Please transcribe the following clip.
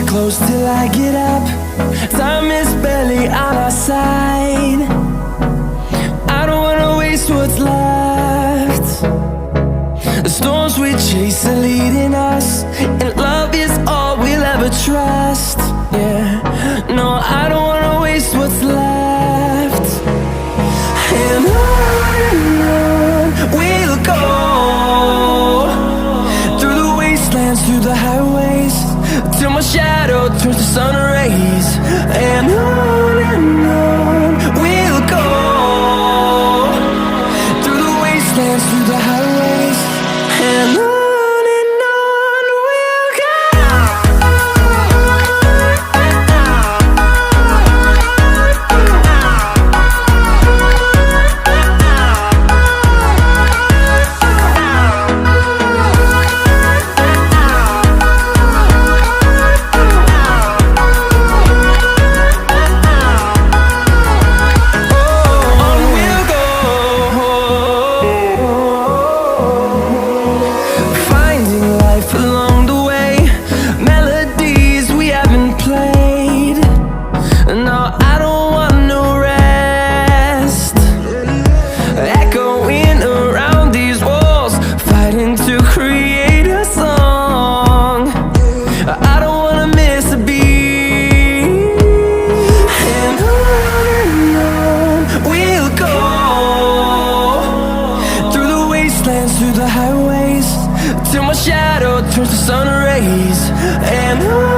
Close till I get up. Time is barely on our side. I don't wanna waste what's left. The storms we chase are leading us, and love is all we'll ever trust. Yeah, no, I don't wanna waste what's left. And on we'll go, through the wastelands, through the highways, till my shadow turns to sun rays. And on we'll go, through the wastelands, through the highways, and on we'll go. Through the highways, till my shadow turns to sun rays. And on